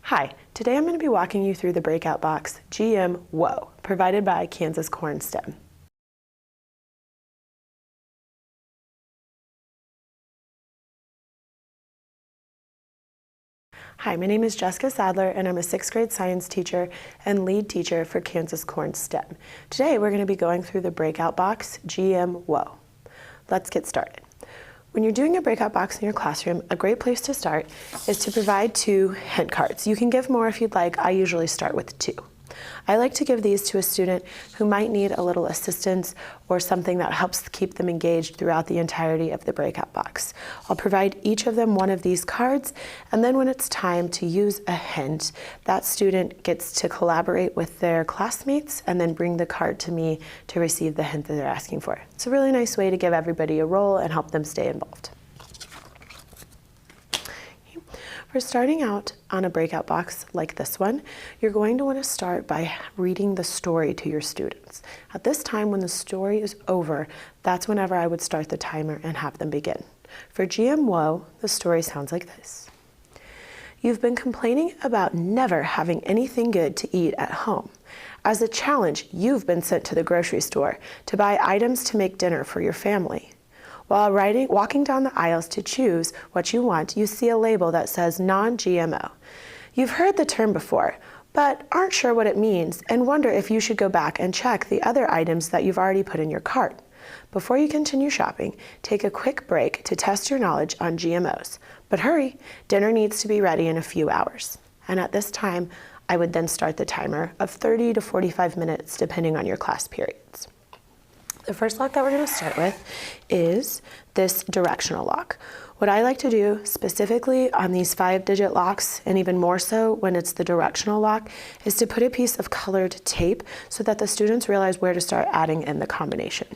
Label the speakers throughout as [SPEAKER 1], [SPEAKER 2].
[SPEAKER 1] Hi, today I'm going to be walking you through the Breakout box GM Whoa, provided by Kansas Corn STEM. Hi, my name is Jessica Sadler and I'm a 6th grade science teacher and lead teacher for Kansas Corn STEM. Today we're going to be going through the Breakout box GM Whoa. Let's get started. When you're doing a breakout box in your classroom, a great place to start is to provide 2 hint cards. You can give more if you'd like. I usually start with 2. I like to give these to a student who might need a little assistance or something that helps keep them engaged throughout the entirety of the breakout box. I'll provide each of them one of these cards, and then when it's time to use a hint, that student gets to collaborate with their classmates and then bring the card to me to receive the hint that they're asking for. It's a really nice way to give everybody a role and help them stay involved. For starting out on a breakout box like this one, you're going to want to start by reading the story to your students. At this time, when the story is over, that's whenever I would start the timer and have them begin. For GM Whoa, the story sounds like this. You've been complaining about never having anything good to eat at home. As a challenge, you've been sent to the grocery store to buy items to make dinner for your family. While walking down the aisles to choose what you want, you see a label that says non-GMO. You've heard the term before, but aren't sure what it means and wonder if you should go back and check the other items that you've already put in your cart. Before you continue shopping, take a quick break to test your knowledge on GMOs. But hurry, dinner needs to be ready in a few hours. And at this time, I would then start the timer of 30 to 45 minutes, depending on your class periods. The first lock that we're going to start with is this directional lock. What I like to do specifically on these 5-digit locks, and even more so when it's the directional lock, is to put a piece of colored tape so that the students realize where to start adding in the combination.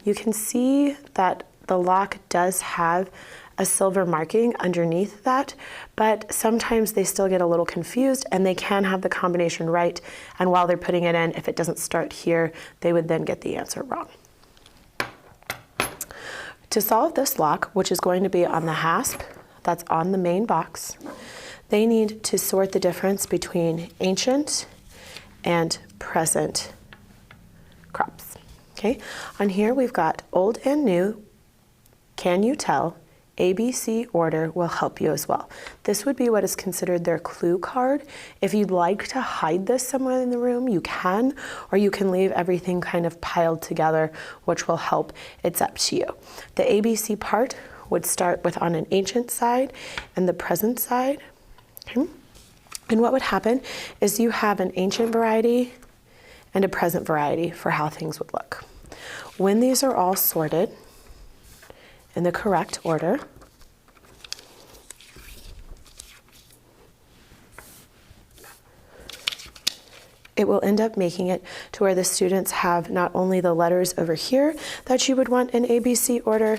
[SPEAKER 1] You can see that the lock does have a silver marking underneath that, but sometimes they still get a little confused and they can have the combination right, and while they're putting it in, if it doesn't start here, they would then get the answer wrong. To solve this lock, which is going to be on the hasp that's on the main box, they need to sort the difference between ancient and present crops. Okay, on here we've got old and new, can you tell, ABC order will help you as well. This would be what is considered their clue card. If you'd like to hide this somewhere in the room, you can, or you can leave everything kind of piled together, which will help. It's up to you. The ABC part would start with on an ancient side and the present side. Okay. And what would happen is you have an ancient variety and a present variety for how things would look. When these are all sorted in the correct order, it will end up making it to where the students have not only the letters over here that you would want in ABC order,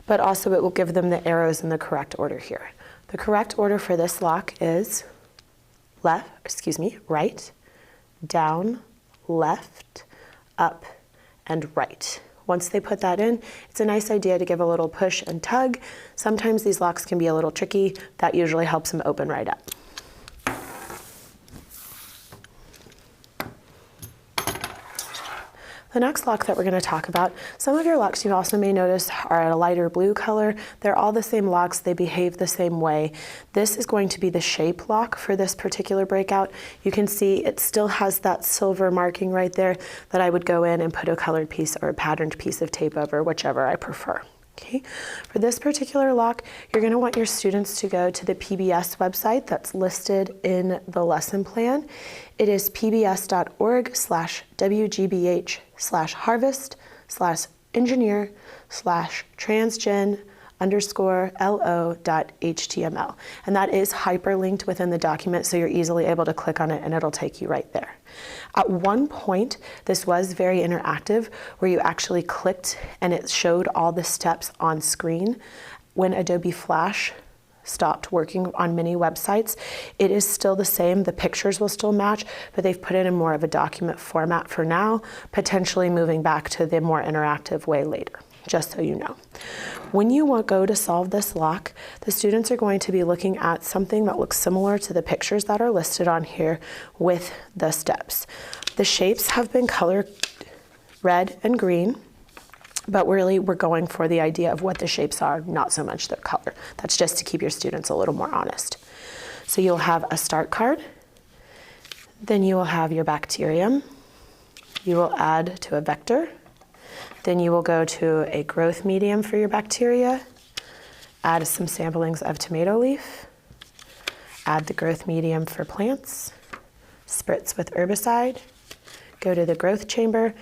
[SPEAKER 1] but also it will give them the arrows in the correct order here. The correct order for this lock is right, down, left, up, and right. Once they put that in, it's a nice idea to give a little push and tug. Sometimes these locks can be a little tricky. That usually helps them open right up. The next lock that we're going to talk about, some of your locks you also may notice are a lighter blue color. They're all the same locks, they behave the same way. This is going to be the shape lock for this particular breakout. You can see it still has that silver marking right there that I would go in and put a colored piece or a patterned piece of tape over, whichever I prefer. Okay. For this particular lock, you're going to want your students to go to the PBS website that's listed in the lesson plan. It is pbs.org/wgbh/harvest/transgen_lo.html. And that is hyperlinked within the document, so you're easily able to click on it and it'll take you right there. At one point, this was very interactive, where you actually clicked and it showed all the steps on screen. When Adobe Flash stopped working on many websites, it is still the same. The pictures will still match, but they've put it in more of a document format for now, potentially moving back to the more interactive way later. just so you know. When you go to solve this lock, the students are going to be looking at something that looks similar to the pictures that are listed on here with the steps. The shapes have been colored red and green, but really we're going for the idea of what the shapes are, not so much their color. That's just to keep your students a little more honest. So you'll have a start card, then you will have your bacterium, you will add to a vector, then you will go to a growth medium for your bacteria, add some samplings of tomato leaf, add the growth medium for plants, spritz with herbicide, go to the growth chamber,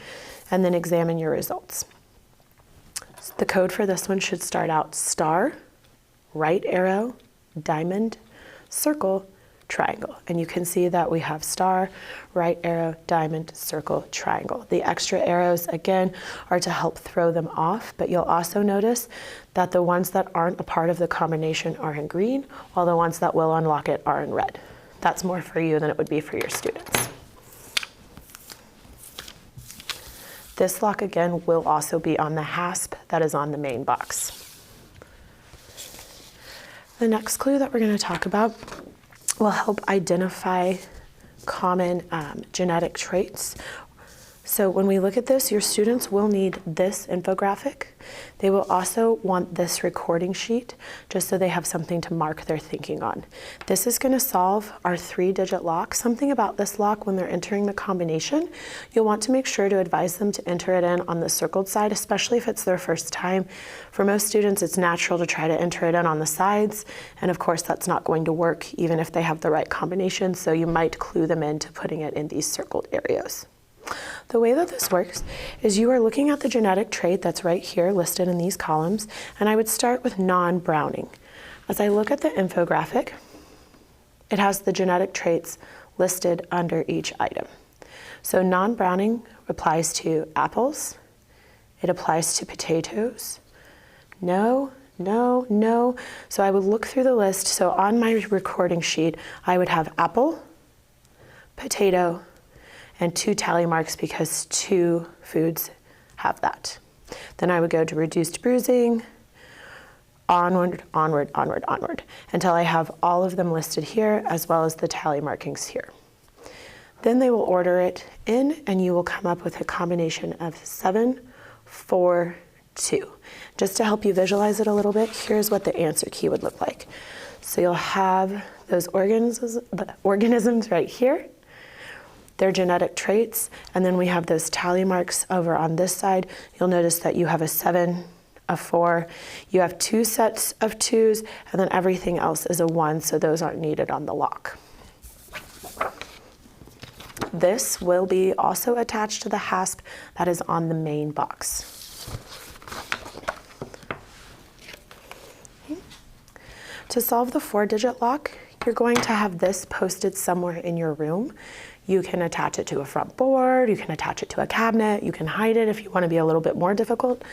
[SPEAKER 1] and then examine your results. The code for this one should start out star, right arrow, diamond, circle, triangle. And you can see that we have star, right arrow, diamond, circle, triangle. The extra arrows, again, are to help throw them off, but you'll also notice that the ones that aren't a part of the combination are in green, while the ones that will unlock it are in red. That's more for you than it would be for your students. This lock, again, will also be on the hasp that is on the main box. The next clue that we're going to talk about will help identify common genetic traits. So when we look at this, your students will need this infographic. They will also want this recording sheet, just so they have something to mark their thinking on. This is going to solve our 3-digit lock. Something about this lock when they're entering the combination, you'll want to make sure to advise them to enter it in on the circled side, especially if it's their first time. For most students, it's natural to try to enter it in on the sides, and of course that's not going to work even if they have the right combination, so you might clue them into putting it in these circled areas. The way that this works is you are looking at the genetic trait that's right here listed in these columns, and I would start with non-browning. As I look at the infographic, it has the genetic traits listed under each item. So non-browning applies to apples, it applies to potatoes, no, no, no. So I would look through the list. So on my recording sheet, I would have apple, potato, and 2 tally marks because 2 foods have that. Then I would go to reduced bruising, onward, onward, onward, onward, until I have all of them listed here as well as the tally markings here. Then they will order it in and you will come up with a combination of 7, 4, 2. Just to help you visualize it a little bit, here's what the answer key would look like. So you'll have those organisms right here, their genetic traits, and then we have those tally marks over on this side. You'll notice that you have a 7, a 4, you have 2 sets of 2s, and then everything else is a 1, so those aren't needed on the lock. This will be also attached to the hasp that is on the main box. Okay. To solve the 4-digit lock, you're going to have this posted somewhere in your room. You can attach it to a front board, you can attach it to a cabinet, you can hide it if you want to be a little bit more difficult.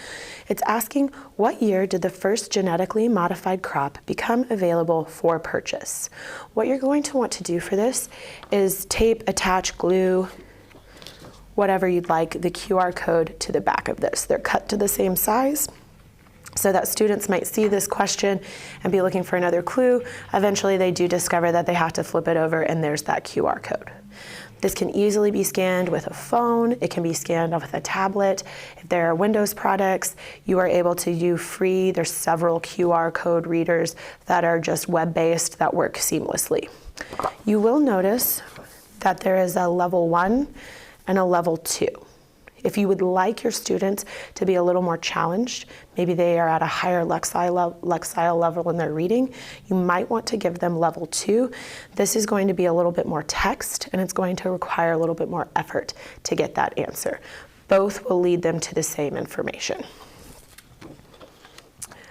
[SPEAKER 1] It's asking, what year did the first genetically modified crop become available for purchase? What you're going to want to do for this is tape, attach, glue, whatever you'd like, the QR code to the back of this. They're cut to the same size, so that students might see this question and be looking for another clue. Eventually they do discover that they have to flip it over and there's that QR code. This can easily be scanned with a phone. It can be scanned with a tablet. If there are Windows products, you are able to do free. There's several QR code readers that are just web-based that work seamlessly. You will notice that there is a level 1 and a level 2. If you would like your students to be a little more challenged, maybe they are at a higher lexile level in their reading, you might want to give them level 2. This is going to be a little bit more text and it's going to require a little bit more effort to get that answer. Both will lead them to the same information.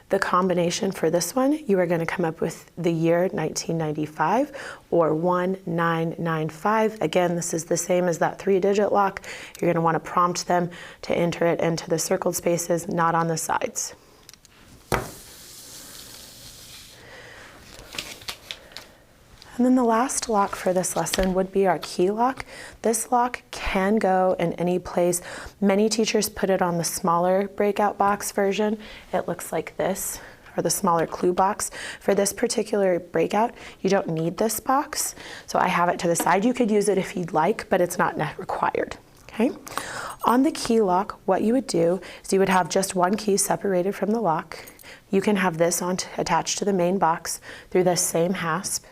[SPEAKER 1] The combination for this one, you are going to come up with the year 1995 or 1995. Again, this is the same as that 3-digit lock. You're going to want to prompt them to enter it into the circled spaces, not on the sides. And then the last lock for this lesson would be our key lock. This lock can go in any place. Many teachers put it on the smaller breakout box version. It looks like this, or the smaller clue box. For this particular breakout, you don't need this box, so I have it to the side. You could use it if you'd like, but it's not required. Okay. On the key lock, what you would do is you would have just one key separated from the lock. You can have this attached to the main box through this same hasp.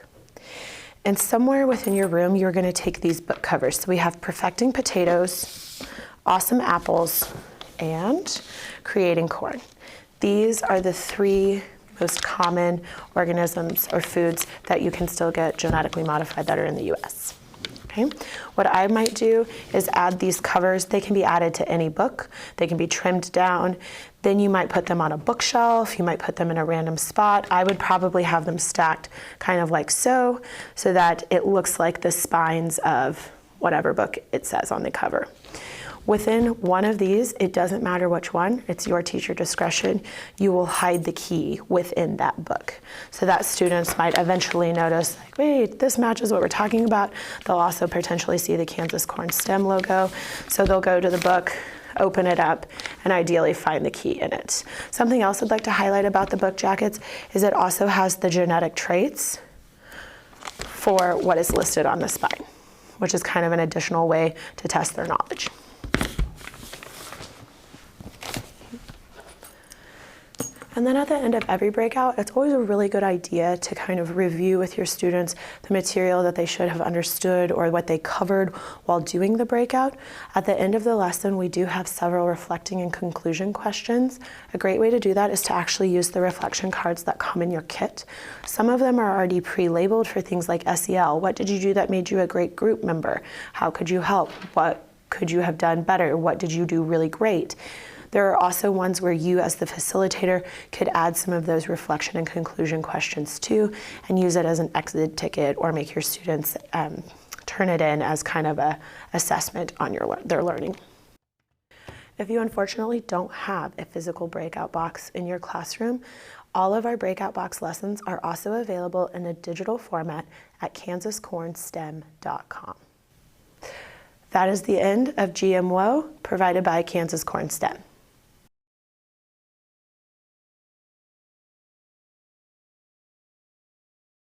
[SPEAKER 1] And somewhere within your room, you're going to take these book covers. So we have Perfecting Potatoes, Awesome Apples, and Creating Corn. These are the 3 most common organisms or foods that you can still get genetically modified that are in the US. Okay. What I might do is add these covers. They can be added to any book. They can be trimmed down. Then you might put them on a bookshelf. You might put them in a random spot. I would probably have them stacked kind of like so that it looks like the spines of whatever book it says on the cover. Within one of these, it doesn't matter which one, it's your teacher discretion, you will hide the key within that book. So that students might eventually notice, like, wait, this matches what we're talking about. They'll also potentially see the Kansas Corn STEM logo. So they'll go to the book, open it up, and ideally find the key in it. Something else I'd like to highlight about the book jackets is it also has the genetic traits for what is listed on the spine, which is kind of an additional way to test their knowledge. And then at the end of every breakout, it's always a really good idea to kind of review with your students the material that they should have understood or what they covered while doing the breakout. At the end of the lesson, we do have several reflecting and conclusion questions. A great way to do that is to actually use the reflection cards that come in your kit. Some of them are already pre-labeled for things like SEL. What did you do that made you a great group member? How could you help? What could you have done better? What did you do really great? There are also ones where you as the facilitator could add some of those reflection and conclusion questions too and use it as an exit ticket or make your students turn it in as kind of a assessment on their learning. If you unfortunately don't have a physical breakout box in your classroom, all of our breakout box lessons are also available in a digital format at kansascornstem.com. That is the end of GMWO provided by Kansas Corn STEM.